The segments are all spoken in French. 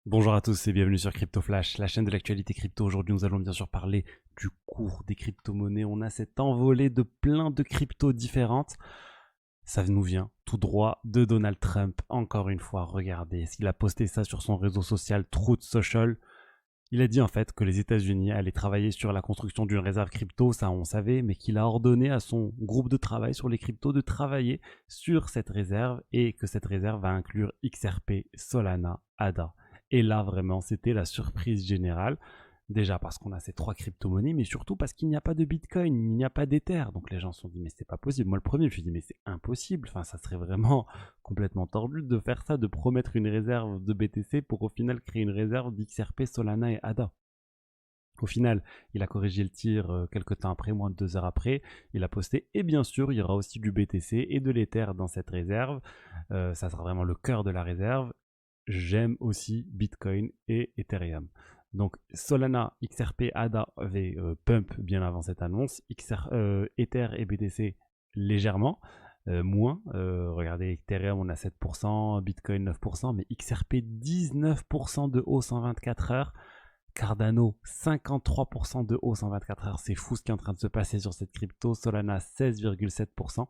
Bonjour à tous et bienvenue sur Crypto Flash, la chaîne de l'actualité crypto. Aujourd'hui, nous allons bien sûr parler du cours des crypto-monnaies. On a cette envolée de plein de cryptos différentes. Ça nous vient tout droit de Donald Trump. Encore une fois, regardez, s'il a posté ça sur son réseau social Truth Social. Il a dit en fait que les États-Unis allaient travailler sur la construction d'une réserve crypto, ça on savait, mais qu'il a ordonné à son groupe de travail sur les cryptos de travailler sur cette réserve et que cette réserve va inclure XRP, Solana, ADA. Et là vraiment, c'était la surprise générale. Déjà parce qu'on a ces trois crypto-monnaies, mais surtout parce qu'il n'y a pas de Bitcoin, il n'y a pas d'Ether. Donc les gens se sont dit, mais c'est pas possible. Moi, le premier, je me suis dit, mais c'est impossible. Enfin, ça serait vraiment complètement tordu de faire ça, de promettre une réserve de BTC pour au final créer une réserve d'XRP, Solana et ADA. Au final, il a corrigé le tir quelques temps après, moins de 2 heures après. Il a posté, et bien sûr, il y aura aussi du BTC et de l'Ether dans cette réserve. Ça sera vraiment le cœur de la réserve. J'aime aussi Bitcoin et Ethereum. Donc Solana, XRP, ADA avaient pump bien avant cette annonce. Ether et BTC légèrement. Moins. Regardez, Ethereum on a 7%, Bitcoin 9%, mais XRP 19% de hausse en 24 heures. Cardano 53% de hausse en 24 heures. C'est fou ce qui est en train de se passer sur cette crypto. Solana 16,7%.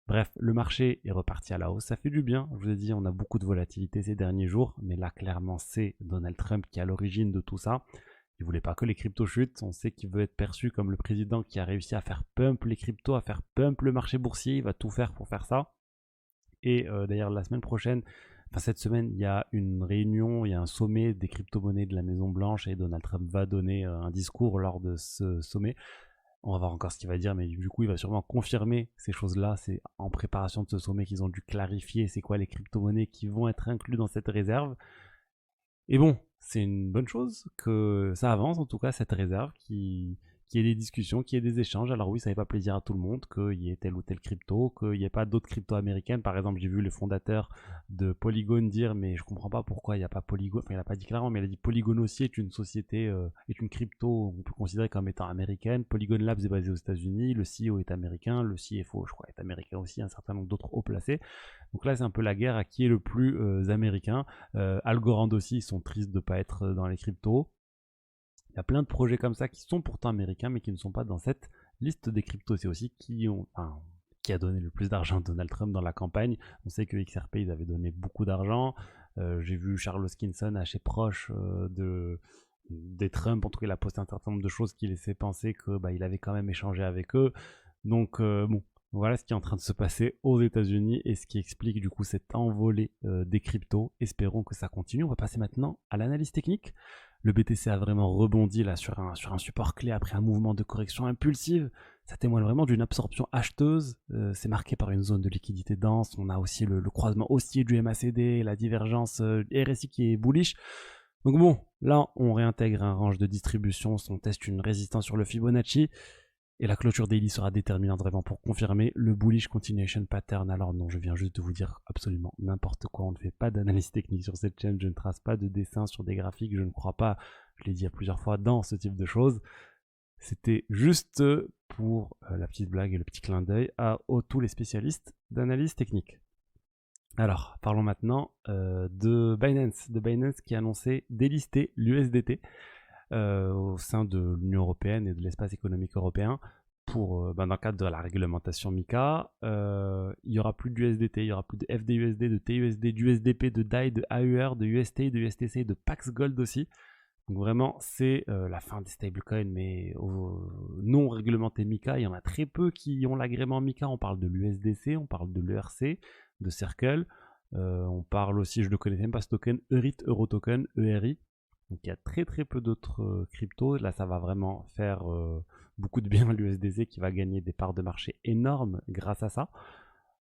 Bref, le marché est reparti à la hausse, ça fait du bien. Je vous ai dit, on a beaucoup de volatilité ces derniers jours, mais là, clairement, c'est Donald Trump qui est à l'origine de tout ça. Il voulait pas que les cryptos chutent. On sait qu'il veut être perçu comme le président qui a réussi à faire pump les cryptos, à faire pump le marché boursier. Il va tout faire pour faire ça. Et d'ailleurs, la semaine prochaine, enfin cette semaine, il y a une réunion, il y a un sommet des crypto-monnaies de la Maison Blanche et Donald Trump va donner un discours lors de ce sommet. On va voir encore ce qu'il va dire, mais du coup, il va sûrement confirmer ces choses-là. C'est en préparation de ce sommet qu'ils ont dû clarifier c'est quoi les crypto-monnaies qui vont être inclus dans cette réserve. Et bon, c'est une bonne chose que ça avance, en tout cas, cette réserve, qui ait des discussions, qui ait des échanges. Alors oui, ça fait pas plaisir à tout le monde qu'il y ait telle ou telle crypto, qu'il n'y ait pas d'autres cryptos américaines. Par exemple, j'ai vu le fondateur de Polygon dire, mais je comprends pas pourquoi il n'y a pas Polygon, enfin il n'a pas dit clairement, mais il a dit Polygon aussi est une société, est une crypto, on peut considérer comme étant américaine. Polygon Labs est basé aux États-Unis, le CEO est américain, le CFO, je crois, est américain aussi, un certain nombre d'autres hauts placés. Donc là, c'est un peu la guerre à qui est le plus américain. Algorand aussi, ils sont tristes de ne pas être dans les cryptos. Il y a plein de projets comme ça qui sont pourtant américains, mais qui ne sont pas dans cette liste des cryptos. C'est aussi qui a donné le plus d'argent à Donald Trump dans la campagne. On sait que XRP, ils avaient donné beaucoup d'argent. J'ai vu Charles Hoskinson assez proche des Trump. En tout cas, il a posté un certain nombre de choses qui laissaient penser que il avait quand même échangé avec eux. Donc bon, voilà ce qui est en train de se passer aux États-Unis et ce qui explique du coup cette envolée des cryptos. Espérons que ça continue. On va passer maintenant à l'analyse technique. Le BTC a vraiment rebondi là sur un support clé après un mouvement de correction impulsive. Ça témoigne vraiment d'une absorption acheteuse. C'est marqué par une zone de liquidité dense. On a aussi le croisement haussier du MACD, la divergence RSI qui est bullish. Donc bon, là on réintègre un range de distribution. On teste une résistance sur le Fibonacci. Et la clôture daily sera déterminante vraiment pour confirmer le bullish continuation pattern. Alors non, je viens juste de vous dire absolument n'importe quoi. On ne fait pas d'analyse technique sur cette chaîne. Je ne trace pas de dessin sur des graphiques. Je ne crois pas, je l'ai dit à plusieurs fois, dans ce type de choses. C'était juste pour la petite blague et le petit clin d'œil à tous les spécialistes d'analyse technique. Alors, parlons maintenant de Binance qui a annoncé délister l'USDT au sein de l'Union européenne et de l'espace économique européen dans le cadre de la réglementation MiCA. Il n'y aura plus d'USDT, il n'y aura plus de FDUSD, de TUSD, d'USDP, de DAI, de AUR, de UST, de USTC, de Pax Gold aussi. Donc vraiment, c'est la fin des stablecoins, mais non réglementé MiCA. Il y en a très peu qui ont l'agrément MiCA. On parle de l'USDC, on parle de l'ERC, de Circle. On parle aussi, je ne connaissais même pas ce token, ERIT, Eurotoken, ERI. Donc il y a très très peu d'autres cryptos. Là, ça va vraiment faire beaucoup de bien à l'USDC qui va gagner des parts de marché énormes grâce à ça.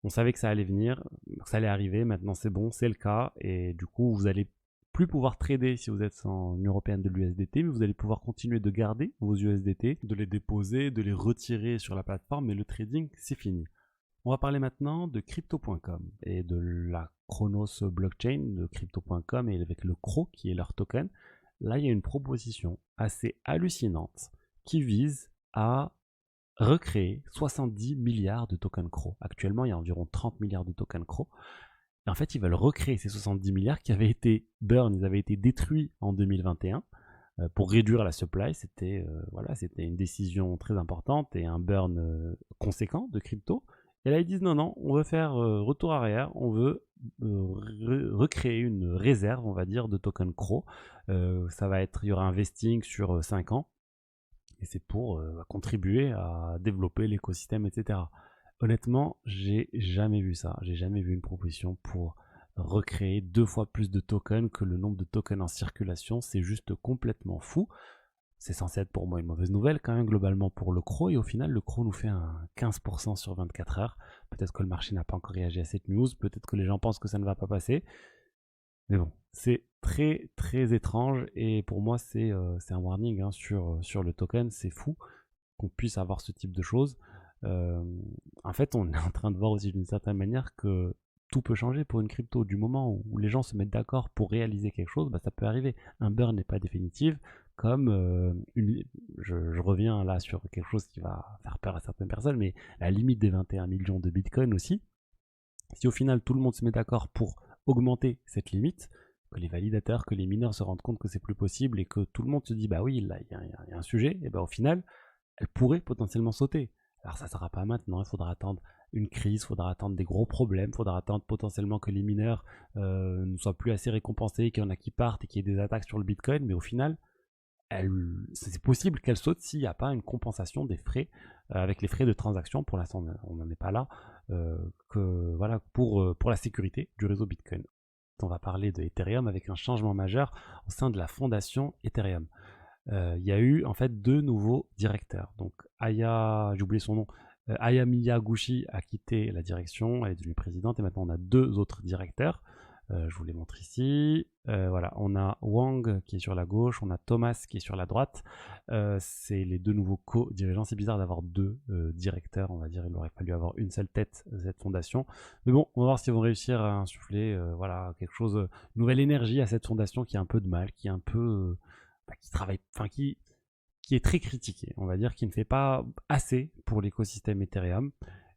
On savait que ça allait venir, que ça allait arriver. Maintenant, c'est bon, c'est le cas. Et du coup, vous allez plus pouvoir trader si vous êtes en Union européenne de l'USDT, mais vous allez pouvoir continuer de garder vos USDT, de les déposer, de les retirer sur la plateforme, mais le trading, c'est fini. On va parler maintenant de crypto.com et de la Chronos blockchain de crypto.com et avec le CRO qui est leur token. Là, il y a une proposition assez hallucinante qui vise à recréer 70 milliards de tokens CRO. Actuellement, il y a environ 30 milliards de tokens CRO. Et en fait, ils veulent recréer ces 70 milliards qui avaient été burn, ils avaient été détruits en 2021 pour réduire la supply. C'était une décision très importante et un burn conséquent de crypto. Et là, ils disent non, on veut faire retour arrière, on veut recréer une réserve, on va dire, de token CRO. Il y aura un vesting sur 5 ans et c'est pour contribuer à développer l'écosystème, etc. Honnêtement, j'ai jamais vu ça. J'ai jamais vu une proposition pour recréer 2 fois plus de tokens que le nombre de tokens en circulation. C'est juste complètement fou. C'est censé être pour moi une mauvaise nouvelle quand même globalement pour le CRO, et au final le CRO nous fait un 15% sur 24 heures. Peut-être que le marché n'a pas encore réagi à cette news, peut-être que les gens pensent que ça ne va pas passer. Mais bon, c'est très très étrange et pour moi c'est un warning sur le token. C'est fou qu'on puisse avoir ce type de choses. En fait, on est en train de voir aussi d'une certaine manière que tout peut changer pour une crypto. Du moment où les gens se mettent d'accord pour réaliser quelque chose, ça peut arriver. Un burn n'est pas définitif, comme je reviens là sur quelque chose qui va faire peur à certaines personnes, mais la limite des 21 millions de bitcoin aussi. Si au final tout le monde se met d'accord pour augmenter cette limite, que les validateurs, que les mineurs se rendent compte que c'est plus possible et que tout le monde se dit bah oui, là il y a un sujet, et au final, elle pourrait potentiellement sauter. Alors ça ne sera pas maintenant, il faudra attendre une crise, il faudra attendre des gros problèmes, il faudra attendre potentiellement que les mineurs ne soient plus assez récompensés, qu'il y en a qui partent et qu'il y ait des attaques sur le Bitcoin, mais au final, c'est possible qu'elle saute s'il n'y a pas une compensation des frais avec les frais de transaction. Pour l'instant, on n'en est pas là, pour la sécurité du réseau Bitcoin. On va parler de Ethereum avec un changement majeur au sein de la fondation Ethereum. Il y a eu en fait 2 nouveaux directeurs. Donc j'ai oublié son nom, Aya Miyaguchi a quitté la direction, elle est devenue présidente et maintenant on a 2 autres directeurs. Je vous les montre ici. Voilà, on a Wang qui est sur la gauche, on a Thomas qui est sur la droite. C'est les 2 nouveaux co-dirigeants. C'est bizarre d'avoir 2 directeurs, on va dire. Il aurait fallu avoir une seule tête de cette fondation. Mais bon, on va voir s'ils vont réussir à insuffler quelque chose, une nouvelle énergie à cette fondation qui a un peu de mal, qui est un peu, qui travaille, qui est très critiqué, on va dire, qui ne fait pas assez pour l'écosystème Ethereum.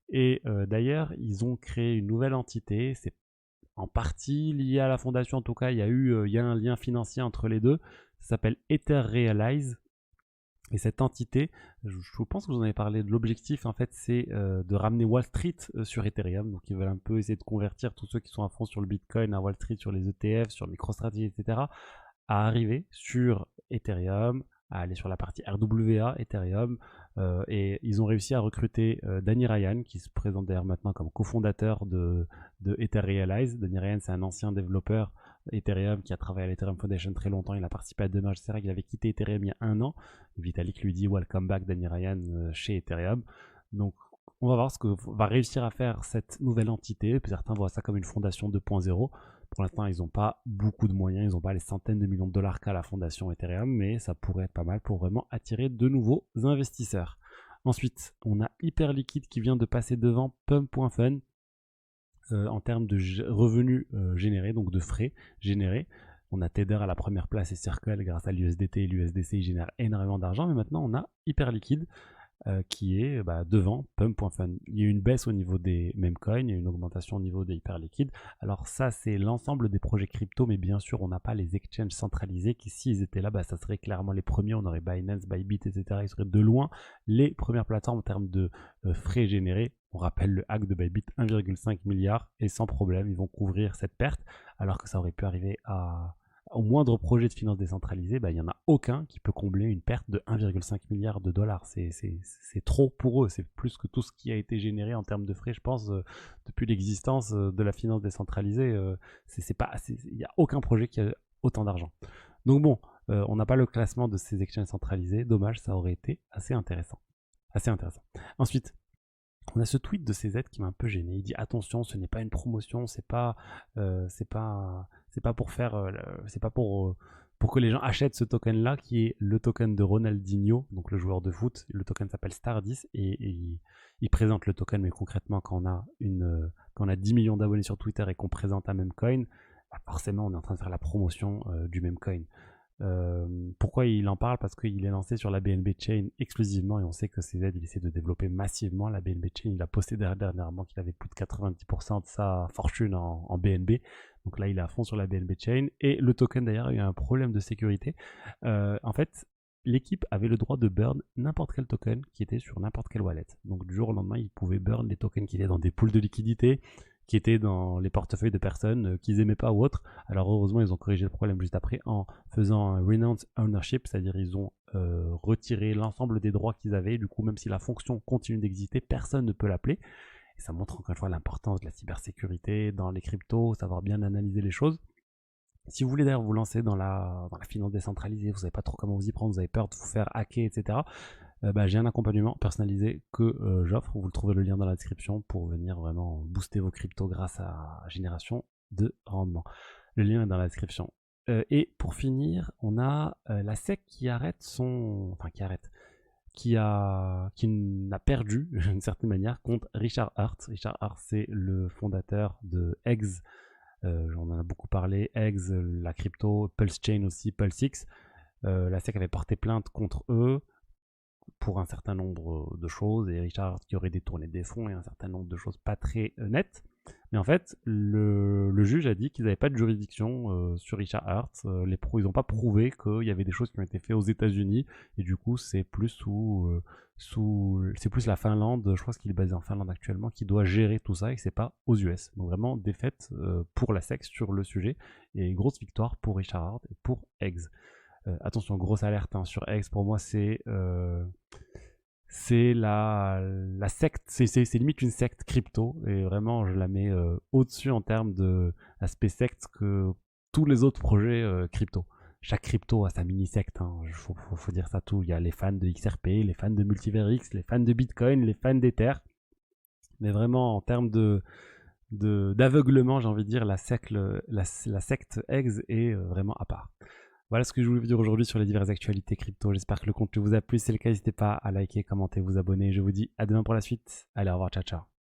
Et d'ailleurs, ils ont créé une nouvelle entité. C'est en partie lié à la fondation, en tout cas, il y a un lien financier entre les deux. Ça s'appelle EtherRealize. Et cette entité, je pense que vous en avez parlé, de l'objectif, en fait, c'est de ramener Wall Street sur Ethereum. Donc, ils veulent un peu essayer de convertir tous ceux qui sont à fond sur le Bitcoin, à Wall Street, sur les ETF, sur MicroStrategy, etc., à arriver sur Ethereum, à aller sur la partie RWA, Ethereum, et ils ont réussi à recruter Danny Ryan, qui se présente d'ailleurs maintenant comme cofondateur de EtherRealize. Danny Ryan, c'est un ancien développeur Ethereum qui a travaillé à l'Ethereum Foundation très longtemps. Il a participé à deux merges. C'est vrai qu'il avait quitté Ethereum il y a 1 an. Et Vitalik lui dit welcome back Danny Ryan chez Ethereum. Donc on va voir ce que va réussir à faire cette nouvelle entité. Certains voient ça comme une fondation 2.0. Pour l'instant, ils n'ont pas beaucoup de moyens, ils n'ont pas les centaines de millions de dollars qu'a la fondation Ethereum, mais ça pourrait être pas mal pour vraiment attirer de nouveaux investisseurs. Ensuite, on a Hyperliquid qui vient de passer devant Pump.fun en termes de revenus générés, donc de frais générés. On a Tether à la première place et Circle grâce à l'USDT et l'USDC, ils génèrent énormément d'argent, mais maintenant on a Hyperliquid qui est devant Pump.fun. Il y a eu une baisse au niveau des memecoins, il y a eu une augmentation au niveau des Hyperliquid. Alors ça, c'est l'ensemble des projets crypto, mais bien sûr, on n'a pas les exchanges centralisés qui, s'ils étaient là, ça serait clairement les premiers. On aurait Binance, Bybit, etc. Ils seraient de loin les premières plateformes en termes de frais générés. On rappelle le hack de Bybit, 1,5 milliard, et sans problème, ils vont couvrir cette perte, alors que ça aurait pu arriver au moindre projet de finance décentralisée, il n'y en a aucun qui peut combler une perte de 1,5 milliard de dollars. C'est trop pour eux, c'est plus que tout ce qui a été généré en termes de frais, je pense, depuis l'existence de la finance décentralisée. Il n'y a aucun projet qui a autant d'argent. Donc bon, on n'a pas le classement de ces exchanges centralisés, dommage, ça aurait été assez intéressant. Ensuite, on a ce tweet de CZ qui m'a un peu gêné. Il dit attention, ce n'est pas une promotion, c'est pas pour faire, c'est pas pour que les gens achètent ce token là qui est le token de Ronaldinho, donc le joueur de foot. Le token s'appelle Star10 et il présente le token, mais concrètement quand on a 10 millions d'abonnés sur Twitter et qu'on présente un meme coin, forcément on est en train de faire la promotion du meme coin. Pourquoi il en parle? Parce qu'il est lancé sur la BNB Chain exclusivement et on sait que CZ il essaie de développer massivement la BNB Chain. Il a posté dernièrement qu'il avait plus de 90% de sa fortune en BNB. Donc là il est à fond sur la BNB Chain et le token d'ailleurs a eu un problème de sécurité. En fait, l'équipe avait le droit de burn n'importe quel token qui était sur n'importe quelle wallet. Donc du jour au lendemain, ils pouvaient burn les tokens qui étaient dans des pools de liquidité, qui étaient dans les portefeuilles de personnes qu'ils aimaient pas ou autres. Alors heureusement, ils ont corrigé le problème juste après en faisant un renounce ownership, c'est-à-dire ils ont retiré l'ensemble des droits qu'ils avaient. Du coup, même si la fonction continue d'exister, personne ne peut l'appeler. Et ça montre encore une fois l'importance de la cybersécurité dans les cryptos, savoir bien analyser les choses. Si vous voulez d'ailleurs vous lancer dans la finance décentralisée, vous savez pas trop comment vous y prendre, vous avez peur de vous faire hacker, etc. J'ai un accompagnement personnalisé que j'offre. Vous le trouvez le lien dans la description pour venir vraiment booster vos cryptos grâce à génération de rendement. Le lien est dans la description. Et pour finir, on a la SEC qui arrête son... Enfin, qui n'a perdu d'une certaine manière contre Richard Heart. Richard Heart, c'est le fondateur de Eggs. On en a beaucoup parlé. Eggs, la crypto, Pulse Chain aussi, PulseX. La SEC avait porté plainte contre eux pour un certain nombre de choses et Richard qui aurait détourné des fonds et un certain nombre de choses pas très nettes. Mais en fait, le juge a dit qu'ils n'avaient pas de juridiction sur Richard Heart. Ils n'ont pas prouvé qu'il y avait des choses qui ont été faites aux États-Unis et du coup, c'est plus c'est plus la Finlande, je crois qu'il est basé en Finlande actuellement, qui doit gérer tout ça et que c'est pas aux US. Donc vraiment défaite pour la SEC sur le sujet et grosse victoire pour Richard Heart et pour Eggs. Attention, grosse alerte sur X, pour moi c'est la secte, c'est limite une secte crypto et vraiment je la mets au-dessus en termes de aspect secte que tous les autres projets crypto. Chaque crypto a sa mini secte, faut dire ça tout. Il y a les fans de XRP, les fans de Multiverix, les fans de Bitcoin, les fans d'Ether. Mais vraiment en termes d'aveuglement, j'ai envie de dire, la secte X est vraiment à part. Voilà ce que je voulais vous dire aujourd'hui sur les diverses actualités crypto. J'espère que le contenu vous a plu. Si c'est le cas, n'hésitez pas à liker, commenter, vous abonner. Je vous dis à demain pour la suite. Allez, au revoir, ciao, ciao.